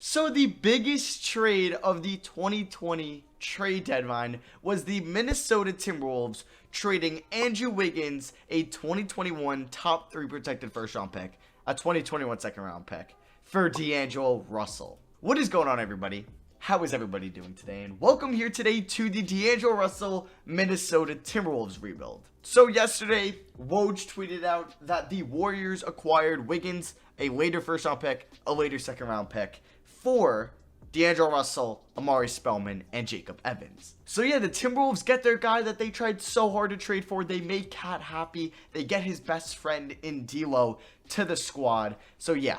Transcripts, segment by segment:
So the biggest trade of the 2020 trade deadline was the Minnesota Timberwolves trading Andrew Wiggins, a 2021 top 3 protected first round pick, a 2021 second round pick, for D'Angelo Russell. What is going on, everybody? How is everybody doing today? And welcome here today to the D'Angelo Russell Minnesota Timberwolves rebuild. So yesterday, Woj tweeted out that the Warriors acquired Wiggins, a later first round pick, a later second round pick, for D'Angelo Russell, Amari Spellman, and Jacob Evans. So yeah, the Timberwolves get their guy that they tried so hard to trade for. They make Cat happy. They get his best friend in D'Lo to the squad. So yeah,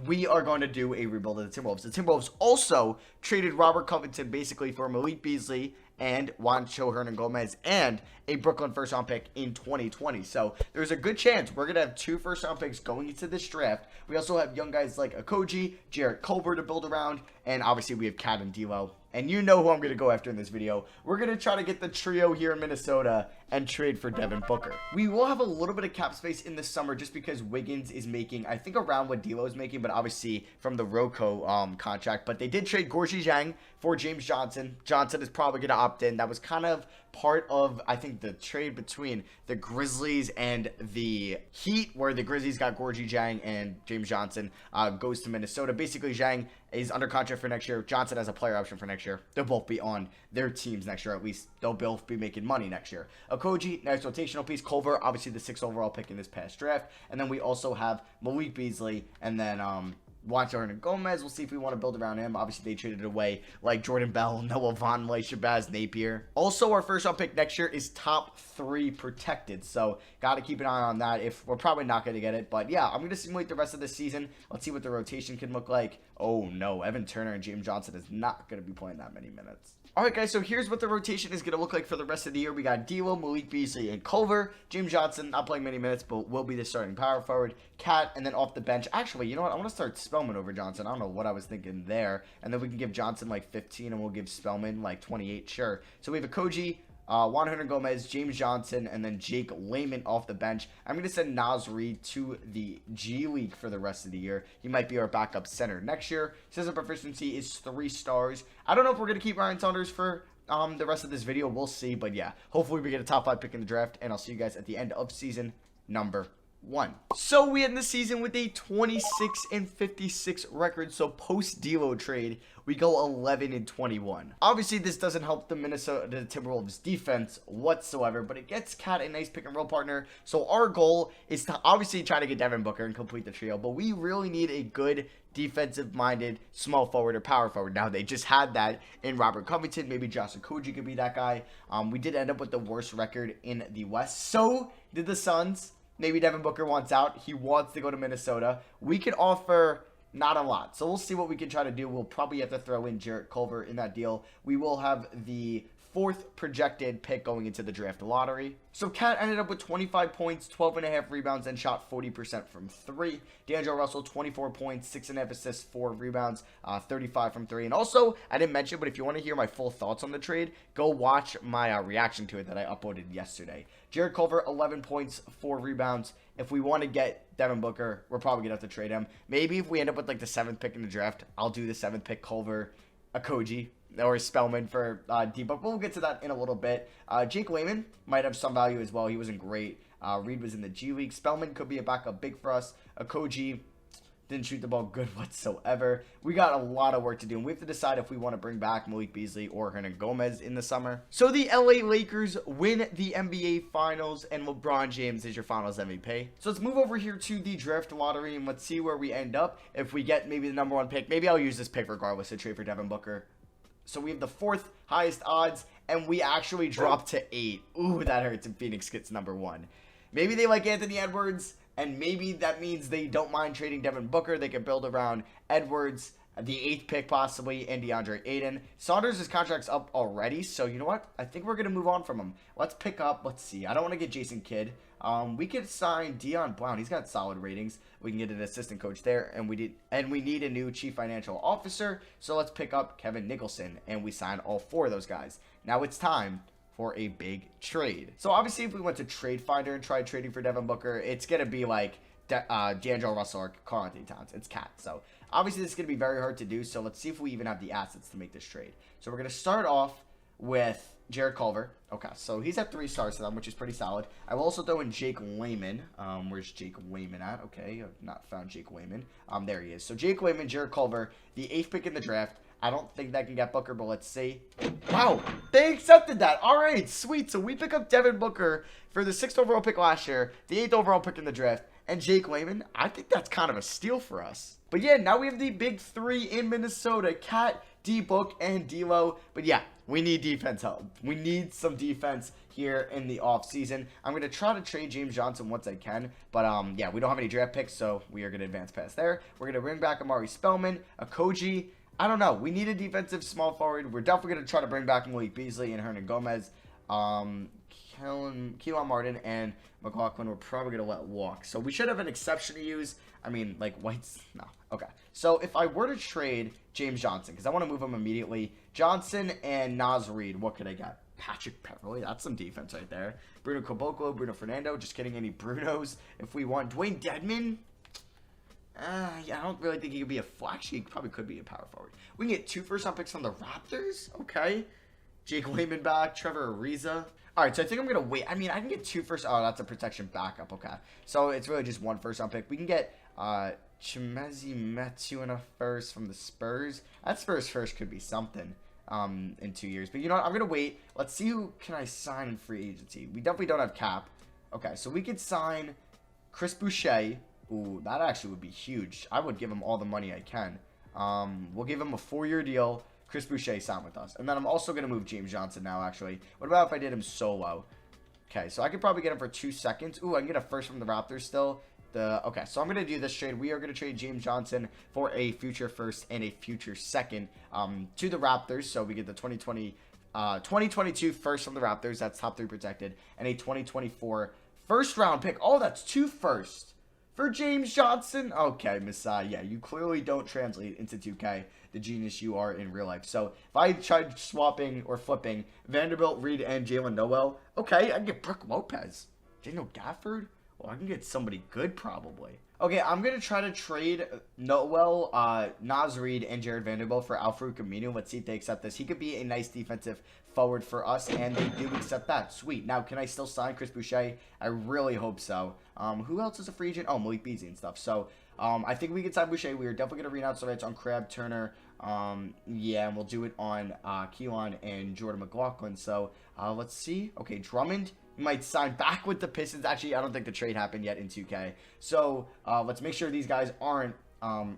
we are going to do a rebuild of the Timberwolves. The Timberwolves also traded Robert Covington basically for Malik Beasley and Juancho Hernan-Gomez and a Brooklyn first round pick in 2020. So there's a good chance we're going to have 2 first round picks going into this draft. We also have young guys like Okogie, Jarrett Culver to build around, and obviously we have Cat and D'Lo. And you know who I'm going to go after in this video. We're going to try to get the trio here in Minnesota and trade for Devin Booker. We will have a little bit of cap space in the summer just because Wiggins is making, I think, around what D'Lo is making, but obviously from the Rocco contract. But they did trade Gorgui Dieng for James Johnson. Johnson is probably going to opt in. That was kind of part of, I think, the trade between the Grizzlies and the Heat, where the Grizzlies got Gorgui Dieng and James Johnson goes to Minnesota. Basically, Dieng is under contract for next year. Johnson has a player option for next year. They'll both be on their teams next year. At least they'll both be making money next year. Okogie, nice rotational piece. Culver, obviously the 6th overall pick in this past draft. And then we also have Malik Beasley and then Juancho Hernan-Gomez. We'll see if we want to build around him. Obviously, they traded away like Jordan Bell, Noah Vonleh, Shabazz Napier. Also, our first round pick next year is top 3 protected. So, got to keep an eye on that. If we're probably not going to get it. But yeah, I'm going to simulate the rest of the season. Let's see what the rotation can look like. Oh no, Evan Turner and James Johnson is not going to be playing that many minutes. Alright guys, so here's what the rotation is going to look like for the rest of the year. We got D'Lo, Malik Beasley, and Culver. James Johnson, not playing many minutes, but will be the starting power forward. Cat, and then off the bench. Actually, you know what? I want to start Spellman over Johnson. I don't know what I was thinking there. And then we can give Johnson like 15, and we'll give Spellman like 28, sure. So we have Okogie, Juan Hernan-Gomez, James Johnson, and then Jake Layman off the bench. I'm going to send Naz Reid to the G League for the rest of the year. He might be our backup center next year. Says our proficiency is 3 stars. I don't know if we're going to keep Ryan Saunders for the rest of this video. We'll see. But yeah, hopefully we get a top 5 pick in the draft. And I'll see you guys at the end of season number 1. So we end the season with a 26-56 record. So post D'Lo trade, we go 11-21. Obviously, this doesn't help the Minnesota Timberwolves defense whatsoever, but it gets Cat a nice pick and roll partner. So our goal is to obviously try to get Devin Booker and complete the trio, but we really need a good defensive-minded small forward or power forward. Now, they just had that in Robert Covington. Maybe Josh Okogie could be that guy. We did end up with the worst record in the West. So did the Suns. Maybe Devin Booker wants out. He wants to go to Minnesota. We could offer not a lot. So we'll see what we can try to do. We'll probably have to throw in Jarrett Culver in that deal. We will have the 4th projected pick going into the draft lottery. So Cat ended up with 25 points, 12.5 rebounds, and shot 40% from 3. D'Angelo Russell, 24 points, 6.5 assists, 4 rebounds, 35 from 3. And also, I didn't mention, but if you want to hear my full thoughts on the trade, go watch my reaction to it that I uploaded yesterday. Jarrett Culver, 11 points, 4 rebounds. If we want to get Devin Booker, we're probably going to have to trade him. Maybe if we end up with like the 7th pick in the draft, I'll do the 7th pick Culver, Okogie, or Spellman for D-Book. We'll get to that in a little bit. Jake Layman might have some value as well. He wasn't great. Reed was in the G League. Spellman could be a backup big for us. Okogie didn't shoot the ball good whatsoever. We got a lot of work to do, and we have to decide if we want to bring back Malik Beasley or Hernan-Gomez in the summer. So the LA Lakers win the NBA Finals, and LeBron James is your Finals MVP. So let's move over here to the draft lottery, and let's see where we end up. If we get maybe the number 1 pick, maybe I'll use this pick regardless to trade for Devin Booker. So we have the 4th highest odds, and we actually drop to 8. Ooh, that hurts, and Phoenix gets number 1. Maybe they like Anthony Edwards, and maybe that means they don't mind trading Devin Booker. They can build around Edwards, the 8th pick possibly, and DeAndre Ayton. Saunders' contract's up already, so you know what? I think we're going to move on from him. Let's pick up, let's see. I don't want to get Jason Kidd. We could sign Dion Brown. He's got solid ratings. We can get an assistant coach there, and we need a new chief financial officer. So let's pick up Kevin Nicholson, and we sign all 4 of those guys. Now it's time for a big trade. So obviously, if we went to Trade Finder and tried trading for Devin Booker, it's gonna be like D'Angelo Russell or Karl-Anthony Towns. It's Cat. So Obviously, this is going to be very hard to do, so let's see if we even have the assets to make this trade. So we're going to start off with Jared Culver. Okay, so he's at 3 stars to them, which is pretty solid. I will also throw in Jake Layman. Where's Jake Layman at? Okay, I've not found Jake Layman. There he is. So Jake Layman, Jared Culver, the 8th pick in the draft. I don't think that can get Booker, but let's see. Wow, they accepted that. All right, sweet. So we pick up Devin Booker for the 6th overall pick last year, the 8th overall pick in the draft, and Jake Layman. I think that's kind of a steal for us. But yeah, now we have the big 3 in Minnesota: Cat, D-Book, and D'Lo. But yeah, we need defense help. We need some defense here in the offseason. I'm going to try to trade James Johnson once I can. But yeah, we don't have any draft picks, so we are going to advance past there. We're going to bring back Amari Spellman, Okogie. I don't know. We need a defensive small forward. We're definitely going to try to bring back Malik Beasley and Hernan Gomez. Keelan Martin and McLaughlin we're probably going to let walk. So we should have an exception to use. I mean, like White's. No. Okay. So if I were to trade James Johnson, because I want to move him immediately, Johnson and Naz Reid, what could I get? Patrick Beverley. That's some defense right there. Bruno Caboclo, Bruno Fernando. Just kidding. Any Brunos if we want. Dwayne Dedman. Yeah, I don't really think he could be a flash. He probably could be a power forward. We can get 2 first-round picks from the Raptors. Okay. Jake Layman back. Trevor Ariza. All right, so I think I'm going to wait. I mean, I can get 2 first. Oh, that's a protection backup. Okay. So it's really just 1 first-round pick. We can get Chimezi Metu in a first from the Spurs. That Spurs first could be something in 2 years. But you know what? I'm going to wait. Let's see who can I sign in free agency. We definitely don't have cap. Okay, so we could sign Chris Boucher. Ooh, that actually would be huge. I would give him all the money I can. We'll give him a 4-year deal. Chris Boucher signed with us. And then I'm also going to move James Johnson now, actually. What about if I did him solo? Okay, so I could probably get him for 2 seconds. Ooh, I can get a first from the Raptors still. Okay, so I'm going to do this trade. We are going to trade James Johnson for a future first and a future second to the Raptors. So we get the 2022 first from the Raptors. That's top 3 protected. And a 2024 first round pick. Oh, that's 2 firsts. For James Johnson? Okay, Messiah. Yeah, you clearly don't translate into 2K, the genius you are in real life. So, if I tried swapping or flipping Vanderbilt, Reed, and Jalen Noel, okay, I can get Brook Lopez. Daniel Gafford? Well, I can get somebody good, probably. Okay, I'm going to try to trade Noel, Naz Reid, and Jared Vanderbilt for Al-Farouq Aminu. Let's see if they accept this. He could be a nice defensive forward for us, and they do accept that. Sweet. Now, can I still sign Chris Boucher? I really hope so. Who else is a free agent? Oh, Malik Beasley and stuff. So, I think we can sign Boucher. We are definitely going to renounce the rights on Crab Turner. Yeah, and we'll do it on Keelan and Jordan McLaughlin. So, let's see. Okay, Drummond might sign back with the Pistons. Actually, I don't think the trade happened yet in 2K. So, let's make sure these guys aren't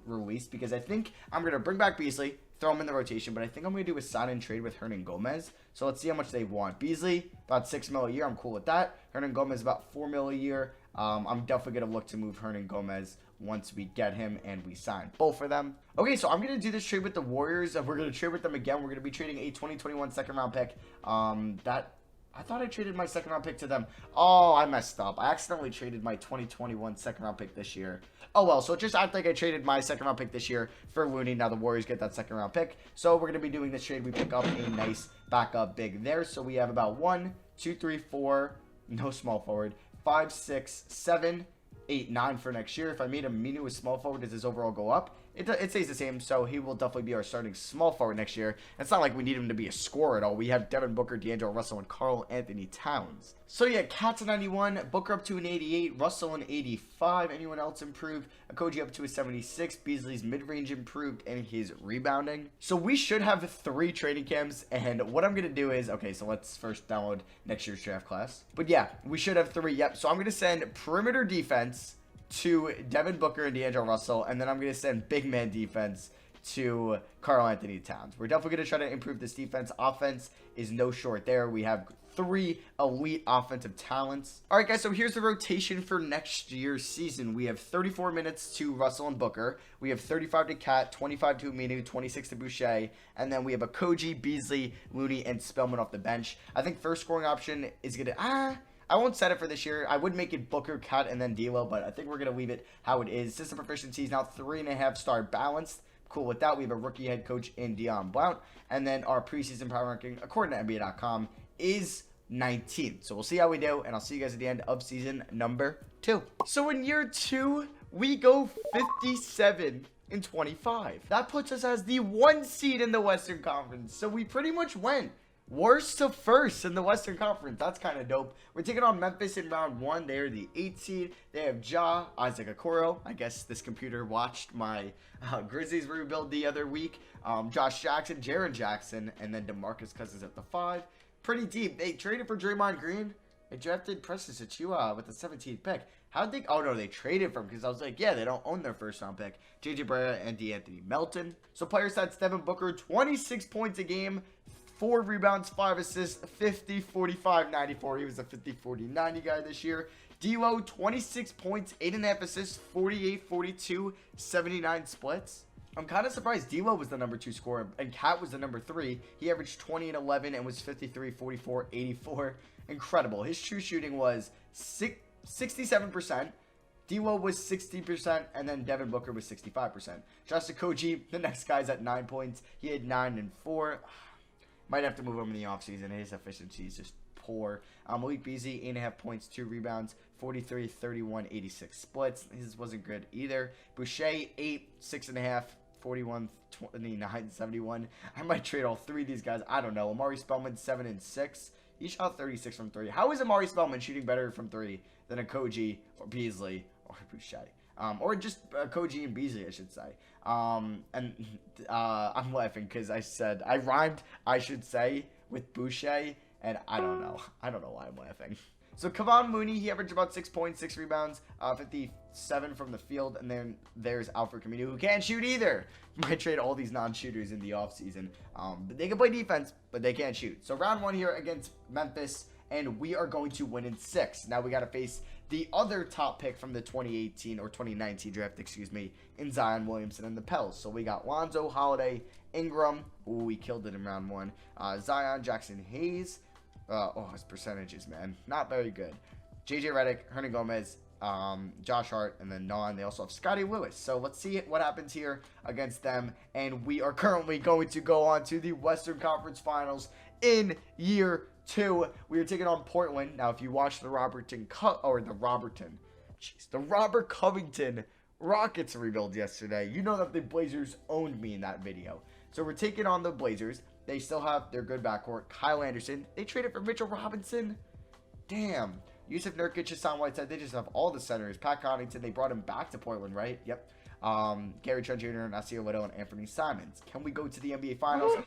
released, because I think I'm going to bring back Beasley, throw him in the rotation, but I think I'm going to do a sign and trade with Hernan Gomez. So let's see how much they want. Beasley, about $6 million a year. I'm cool with that. Hernan Gomez, about $4 million a year. I'm definitely going to look to move Hernan Gomez once we get him and we sign both of them. Okay, so I'm going to do this trade with the Warriors. We're going to trade with them again. We're going to be trading a 2021 second round pick. I thought I traded my second round pick to them. Oh, I messed up. I accidentally traded my 2021 second round pick this year. Oh, well, so just I think I traded my second round pick this year for Looney. Now the Warriors get that second round pick. So we're going to be doing this trade. We pick up a nice backup big there. So we have about 1, 2, 3, 4, no small forward, 5, 6, 7, 8, 9 for next year. If I made a Minu a small forward, does his overall go up? It stays the same, so he will definitely be our starting small forward next year. It's not like we need him to be a scorer at all. We have Devin Booker, D'Angelo Russell, and Karl Anthony Towns. So yeah, Cat's a 91, Booker up to an 88, Russell an 85. Anyone else improved? Okogie up to a 76. Beasley's mid-range improved, and his rebounding. So we should have 3 training camps, and what I'm going to do is, okay, so let's first download next year's draft class. But yeah, we should have 3, yep. So I'm going to send perimeter defense to Devin Booker and D'Angelo Russell, and then I'm going to send big man defense to Karl Anthony Towns. We're definitely going to try to improve this defense. Offense is no short there. We have 3 elite offensive talents. All right, guys, so here's the rotation for next year's season. We have 34 minutes to Russell and Booker. We have 35 to Cat, 25 to Aminu, 26 to Boucher, and then we have Okogie, Beasley, Looney, and Spellman off the bench. I think first scoring option is going to... I won't set it for this year. I would make it Booker, Cat, and then D'Lo, but I think we're going to leave it how it is. System proficiency is now 3.5-star balanced. Cool with that. We have a rookie head coach in Dion Blount. And then our preseason power ranking, according to NBA.com, is 19th. So we'll see how we do, and I'll see you guys at the end of season number 2. So in year 2, we go 57 and 25. That puts us as the 1 seed in the Western Conference. So we pretty much went worst to first in the Western Conference. That's kind of dope. We're taking on Memphis in round 1. They're the 8 seed. They have Isaac Okoro. I guess this computer watched my Grizzlies rebuild the other week. Josh Jackson, Jaren Jackson, and then DeMarcus Cousins at the 5. Pretty deep. They traded for Draymond Green. They drafted Precious Achiuwa with the 17th pick. How'd they... Oh, no, they traded for him because I was like, yeah, they don't own their first-round pick. J.J. Barea and DeAnthony Melton. So player stats, Devin Booker, 26 points a game, 4 rebounds, 5 assists, 50, 45, 94. He was a 50, 40, 90 guy this year. D'Lo, 26 points, 8.5 assists, 48, 42, 79 splits. I'm kind of surprised D'Lo was the number 2 scorer and Cat was the number 3. He averaged 20 and 11 and was 53, 44, 84. Incredible. His true shooting was 67%. D'Lo was 60%, and then Devin Booker was 65%. Josh Okogie, the next guy's at 9 points. He had 9 and 4. Might have to move him in the offseason. His efficiency is just poor. Malik Beasley, 8.5 points, 2 rebounds, 43, 31, 86 splits. His wasn't good either. Boucher, 8, 6.5, 41, 29, 71. I might trade all 3 of these guys. I don't know. Amari Spellman, 7 and 6. He shot 36 from 3. How is Amari Spellman shooting better from 3 than Okogie or Beasley or Boucher? Or just Okogie and Beasley, I should say. I'm laughing because I rhymed, I should say, with Boucher, and I don't know. I don't know why I'm laughing. So Kevon Mooney, he averaged about 6 points, 6 rebounds, 57 from the field, and then there's Alfred Camino, who can't shoot either. Might trade all these non-shooters in the offseason. But they can play defense, but they can't shoot. So round 1 here against Memphis, and we are going to win in 6. Now we got to face the other top pick from the 2018 or 2019 draft, excuse me, in Zion Williamson and the Pels. So we got Lonzo, Holiday, Ingram. Ooh, we killed it in round 1. Zion, Jackson Hayes. His percentages, man. Not very good. JJ Redick, Hernan Gomez, Josh Hart, and then Non. They also have Scotty Lewis. So let's see what happens here against them. And we are currently going to go on to the Western Conference Finals in year 2. We are taking on Portland. Now, if you watch the Robert Covington Rockets rebuild yesterday, you know that the Blazers owned me in that video. So we're taking on the Blazers. They still have their good backcourt. Kyle Anderson. They traded for Mitchell Robinson. Damn. Yusuf Nurkic, Hassan Whiteside. They just have all the centers. Pat Connaughton. They brought him back to Portland, right? Yep. Gary Trent Jr., Nasir Little, and Anthony Simons. Can we go to the NBA Finals?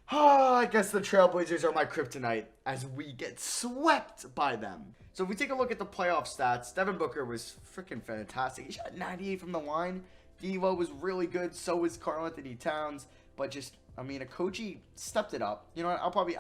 I guess the Trailblazers are my kryptonite as we get swept by them. So if we take a look at the playoff stats, Devin Booker was freaking fantastic. He shot 98 from the line. D'Lo was really good. So was Karl-Anthony Towns. But just, Okogie stepped it up. You know what?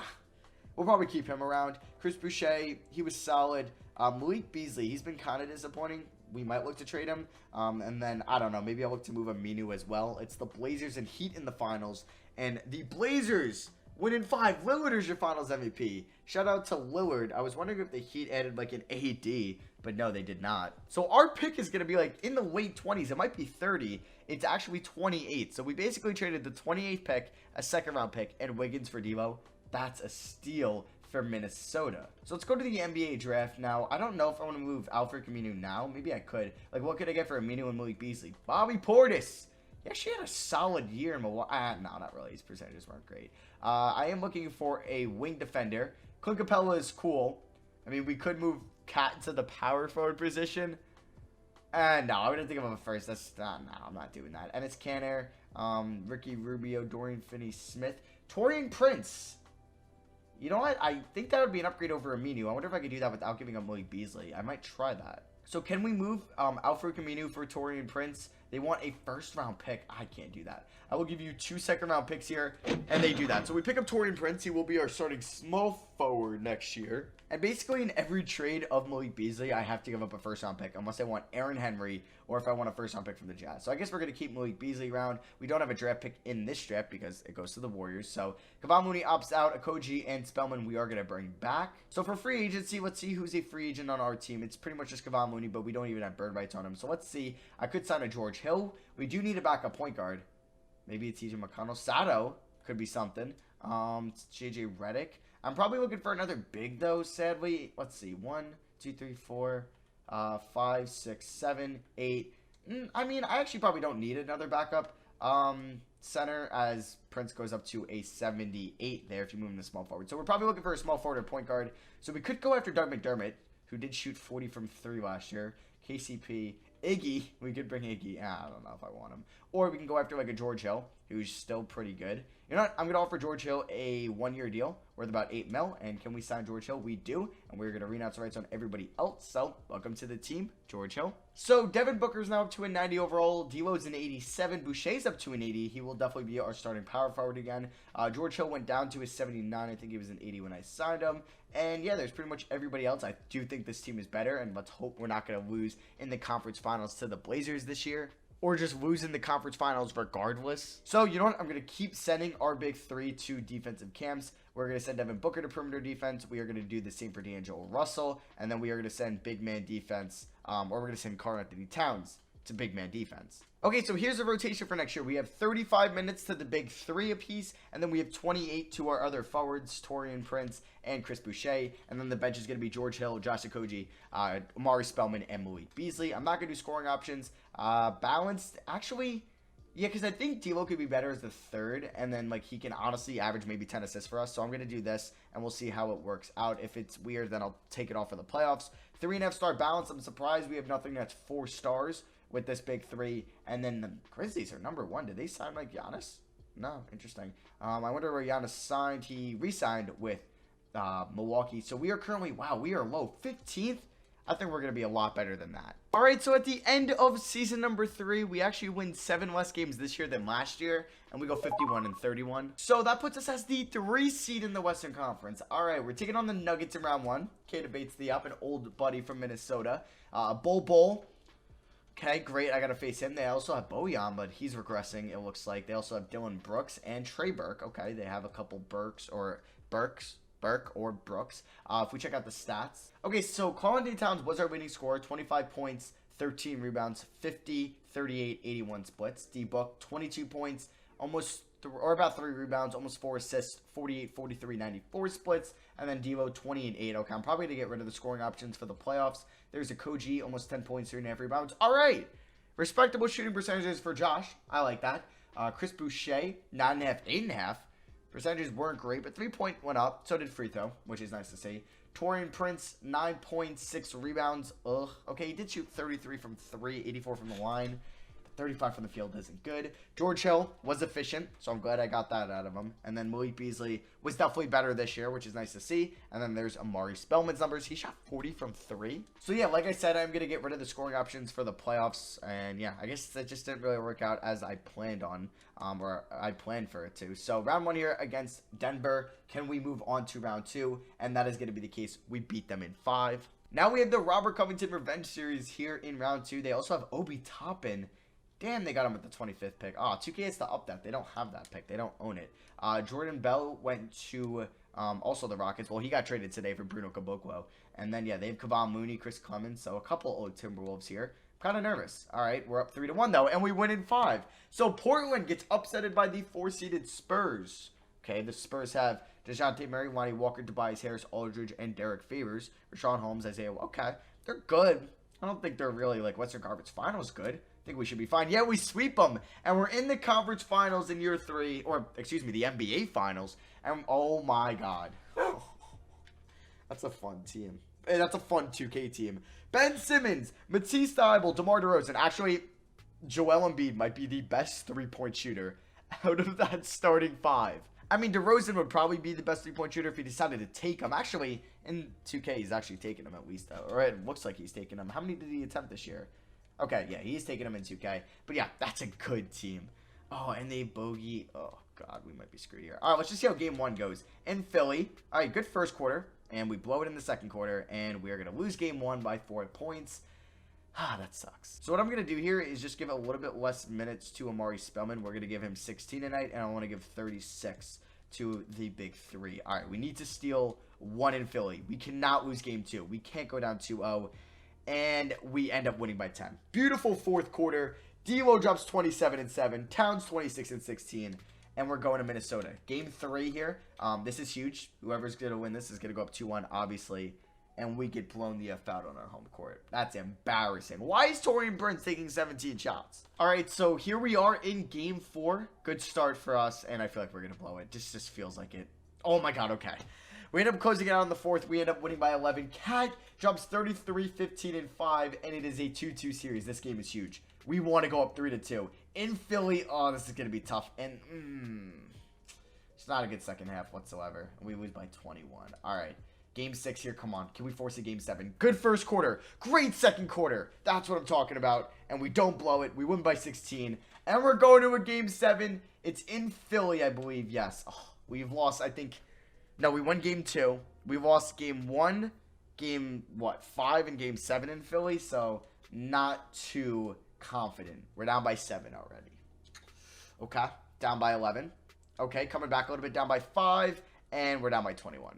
We'll probably keep him around. Chris Boucher, he was solid. Malik Beasley, he's been kind of disappointing. We might look to trade him. And then, I don't know, maybe I'll look to move Aminu as well. It's the Blazers and Heat in the finals. And the Blazers win in 5. Lillard is your finals MVP. Shout out to Lillard. I was wondering if the Heat added like an AD, but no, they did not. So our pick is going to be like in the late 20s. It might be 30. It's actually 28. So we basically traded the 28th pick, a second-round pick, and Wiggins for D'Lo. That's a steal for Minnesota. So let's go to the NBA draft now. I don't know if I want to move Alfred Camino now. Maybe I could. Like, what could I get for Aminu and Malik Beasley? Bobby Portis. He actually had a solid year in Milwaukee. No, not really. His percentages weren't great. I am looking for a wing defender. Clint Capella is cool. We could move Cat to the power forward position. No, I'm going to think of him first. No, I'm not doing that. Enes Kanter, Ricky Rubio, Dorian Finney-Smith, Taurean Prince. You know what? I think that would be an upgrade over Aminu. I wonder if I could do that without giving up Malik Beasley. I might try that. So can we move Alfred Camino for Taurean Prince? They want a first-round pick. I can't do that. I will give you 2 second-round picks here, and they do that. So we pick up Taurean Prince. He will be our starting small forward next year. And basically in every trade of Malik Beasley, I have to give up a first-round pick unless I want Aaron Henry or if I want a first-round pick from the Jazz. So I guess we're going to keep Malik Beasley around. We don't have a draft pick in this draft because it goes to the Warriors. So Kevon Mooney opts out. Okogie and Spellman we are going to bring back. So for free agency, let's see who's a free agent on our team. It's pretty much just Kevon Mooney, but we don't even have bird rights on him. So let's see. I could sign a George Hill. We do need a backup point guard. Maybe it's TJ McConnell. Sato could be something. It's JJ Redick. I'm probably looking for another big, though, sadly. Let's see. 1, 2, 3, 4, 5, 6, 7, 8. I mean, I actually probably don't need another backup center, as Prince goes up to a 78 there if you move him to small forward. So we're probably looking for a small forward or point guard. So we could go after Doug McDermott, who did shoot 40 from 3 last year. KCP. Iggy. We could bring Iggy. I don't know if I want him. Or we can go after like a George Hill, who's still pretty good. You know what? I'm going to offer George Hill a 1-year deal worth about $8 million. And can we sign George Hill? We do. And we're going to renounce the rights on everybody else. So, welcome to the team, George Hill. So, Devin Booker's now up to a 90 overall. D'Lo's an 87. Boucher's up to an 80. He will definitely be our starting power forward again. George Hill went down to a 79. I think he was an 80 when I signed him. And yeah, there's pretty much everybody else. I do think this team is better. And let's hope we're not going to lose in the conference finals to the Blazers this year. Or just losing the conference finals regardless. So, you know what? I'm going to keep sending our big 3 to defensive camps. We're going to send Devin Booker to perimeter defense. We are going to do the same for D'Angelo Russell. And then we are going to send big man defense. Or we're going to send Karl-Anthony Towns to big man defense. Okay, so here's the rotation for next year. We have 35 minutes to the big 3 apiece. And then we have 28 to our other forwards, Taurean Prince and Chris Boucher. And then the bench is going to be George Hill, Josh Okogie, Amari Spellman, and Malik Beasley. I'm not going to do scoring options. Balanced, actually, yeah, because I think D'Lo could be better as the 3rd, and then, like, he can honestly average maybe 10 assists for us, so I'm going to do this, and we'll see how it works out. If it's weird, then I'll take it off for the playoffs. 3.5-star balance. I'm surprised we have nothing that's 4 stars with this big 3, and then the Grizzlies are number 1. Did they sign, like, Giannis? No, interesting. I wonder where Giannis signed. He re-signed with Milwaukee, so we are currently, wow, we are low. 15th? I think we're going to be a lot better than that. All right, so at the end of season number 3, we actually win 7 less games this year than last year, and we go 51-31. So that puts us as the 3 seed in the Western Conference. All right, we're taking on the Nuggets in round 1. Kata Bates the up, an old buddy from Minnesota. Bull. Okay, great. I got to face him. They also have Bojan, but he's regressing, it looks like. They also have Dylan Brooks and Trey Burke. Okay, they have a couple Burke or Brooks. If we check out the stats. Okay, so Karl-Anthony Towns was our winning scorer. 25 points, 13 rebounds, 50, 38, 81 splits. D-Book, 22 points, about 3 rebounds, almost 4 assists, 48, 43, 94 splits. And then D'Lo, 20 and 8. Okay, I'm probably going to get rid of the scoring options for the playoffs. There's Okogie, almost 10 points, 3.5 rebounds. All right. Respectable shooting percentages for Josh. I like that. Chris Boucher, 9.5, 8.5. Percentages weren't great, but 3-point went up. So did free throw, which is nice to see. Taurean Prince, 9.6 rebounds. Ugh. Okay, he did shoot 33 from 3, 84 from the line. 35 from the field isn't good. George Hill was efficient, so I'm glad I got that out of him. And then Malik Beasley was definitely better this year, which is nice to see. And then there's Amari Spellman's numbers. He shot 40 from 3. So yeah, like I said, I'm going to get rid of the scoring options for the playoffs. And yeah, I guess that just didn't really work out as I planned on, or I planned for it to. So round 1 here against Denver. Can we move on to round 2? And that is going to be the case. We beat them in 5. Now we have the Robert Covington Revenge Series here in round 2. They also have Obi Toppin. Damn, they got him at the 25th pick. 2K has to up that. They don't have that pick. They don't own it. Jordan Bell went to also the Rockets. Well, he got traded today for Bruno Caboclo. And then, yeah, they have Kevon Looney, Chris Clemens. So a couple old Timberwolves here. Kind of nervous. All right, we're up 3-1, though, and we win in 5. So Portland gets upsetted by the 4-seeded Spurs. Okay, the Spurs have DeJounte Murray, Lonnie Walker, Tobias Harris, Aldridge, and Derek Favors. Rashawn Holmes, Isaiah. Okay, they're good. I don't think they're really, like, Western Conference Finals good. I think we should be fine. Yeah, we sweep them. And we're in the conference finals in year 3. Or, excuse me, the NBA finals. And, oh, my God. That's a fun team. Hey, that's a fun 2K team. Ben Simmons, Matisse Thybulle, DeMar DeRozan. Actually, Joel Embiid might be the best 3-point shooter out of that starting 5. I mean, DeRozan would probably be the best 3-point shooter if he decided to take him. Actually, in 2K, he's actually taking him at least. Or it looks like he's taking him. How many did he attempt this year? Okay, yeah, he's taking him in 2K. But yeah, that's a good team. Oh, and they bogey. Oh, God, we might be screwed here. All right, let's just see how game 1 goes. In Philly, all right, good first quarter. And we blow it in the second quarter. And we are going to lose game 1 by 4 points. That sucks. So what I'm going to do here is just give a little bit less minutes to Amari Spellman. We're going to give him 16 tonight. And I want to give 36 to the big 3. All right, we need to steal 1 in Philly. We cannot lose game 2. We can't go down 2-0. And we end up winning by 10. Beautiful fourth quarter. D'Lo drops 27 and 7. Towns 26 and 16. And we're going to Minnesota. Game 3 here. This is huge. Whoever's going to win this is going to go up 2-1, obviously. and we get blown the F out on our home court. That's embarrassing. Why is Taurean Prince taking 17 shots? All right, so here we are in game 4. Good start for us, and I feel like we're going to blow it. This just feels like it. Oh my god, okay. We end up closing it out in the 4th. We end up winning by 11. Cat drops 33, 15, and 5, and it is a 2-2 series. This game is huge. We want to go up 3-2. In Philly, oh, this is going to be tough. And, it's not a good second half whatsoever. We lose by 21. All right. Game 6 here. Come on. Can we force a game 7? Good first quarter. Great second quarter. That's what I'm talking about. And we don't blow it. We win by 16. And we're going to a game 7. It's in Philly, I believe. Yes. Oh, we've lost, I think. No, we won game 2. We lost game 1, game, 5, and game 7 in Philly. So, not too confident. We're down by 7 already. Okay. Down by 11. Okay, coming back a little bit, down by 5. And we're down by 21.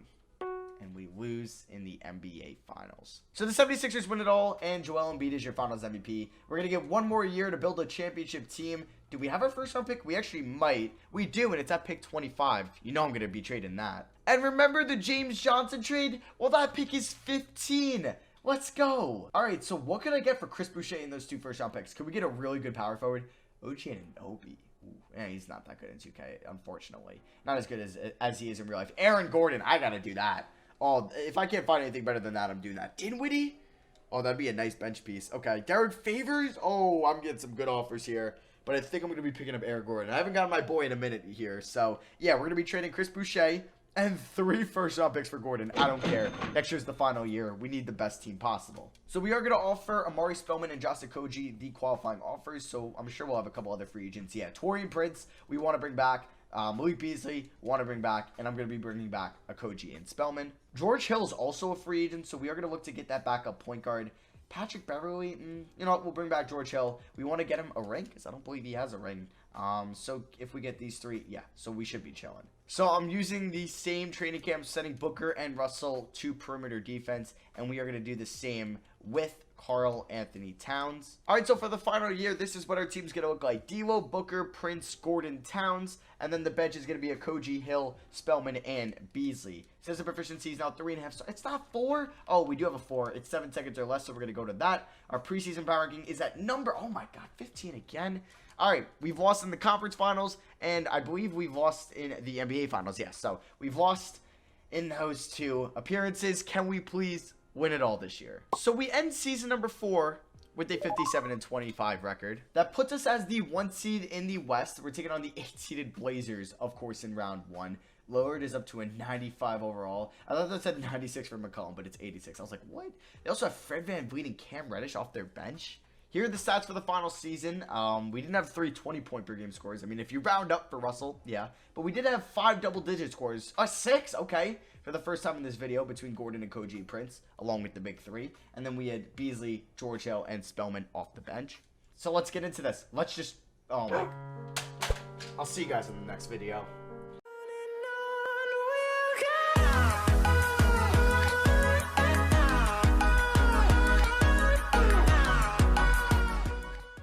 And we lose in the NBA Finals. So the 76ers win it all, and Joel Embiid is your Finals MVP. We're going to get one more year to build a championship team. Do we have our first round pick? We actually might. We do, and it's at pick 25. You know I'm going to be trading that. And remember the James Johnson trade? Well, that pick is 15. Let's go. All right, so what can I get for Chris Boucher in those 2 first round picks? Could we get a really good power forward? OG Anunoby. Yeah, he's not that good in 2K, unfortunately. Not as good as he is in real life. Aaron Gordon, I got to do that. Oh, if I can't find anything better than that, I'm doing that. Dinwiddie? Oh, that'd be a nice bench piece. Okay, Derek Favors? Oh, I'm getting some good offers here. But I think I'm going to be picking up Aaron Gordon. I haven't gotten my boy in a minute here. So, yeah, we're going to be trading Chris Boucher and 3 first-round picks for Gordon. I don't care. Next year's the final year. We need the best team possible. So, we are going to offer Amari Spellman and Josh Okogie the qualifying offers. So, I'm sure we'll have a couple other free agents. Yeah, Taurean Prince, we want to bring back. Malik Beasley, want to bring back, and I'm going to be bringing back Okogie and Spellman. George Hill is also a free agent, so we are going to look to get that backup point guard. Patrick Beverly, you know what, we'll bring back George Hill. We want to get him a ring, because I don't believe he has a ring. So if we get these 3, yeah, so we should be chilling. So I'm using the same training camp, setting Booker and Russell to perimeter defense, and we are going to do the same with Karl Anthony Towns. All right, so for the final year, this is what our team's going to look like. D'Lo, Booker, Prince, Gordon, Towns, and then the bench is going to be Okogie, Hill, Spellman, and Beasley. Says the proficiency is now 3.5 stars. It's not 4. Oh, we do have a 4. It's 7 seconds or less, so we're going to go to that. Our preseason power ranking is at number, oh my god, 15 again. All right, we've lost in the conference finals, and I believe we've lost in the NBA finals. Yes, so we've lost in those 2 appearances. Can we please win it all this year? So we end season number 4 with a 57-25 record. That puts us as the 1 seed in the West. We're taking on the 8-seeded Blazers, of course, in round 1. Lowered is up to a 95 overall. I thought that said 96 for McCollum, but it's 86. I was like, what? They also have Fred VanVleet and Cam Reddish off their bench. Here are the stats for the final season. We didn't have 3 20-point per game scores. I mean, if you round up for Russell, yeah. But we did have 5 double-digit scores. 6, okay. For the first time in this video between Gordon and Okogie and Prince, along with the big 3. And then we had Beasley, George Hill, and Spellman off the bench. So let's get into this. Let's just... oh my... I'll see you guys in the next video.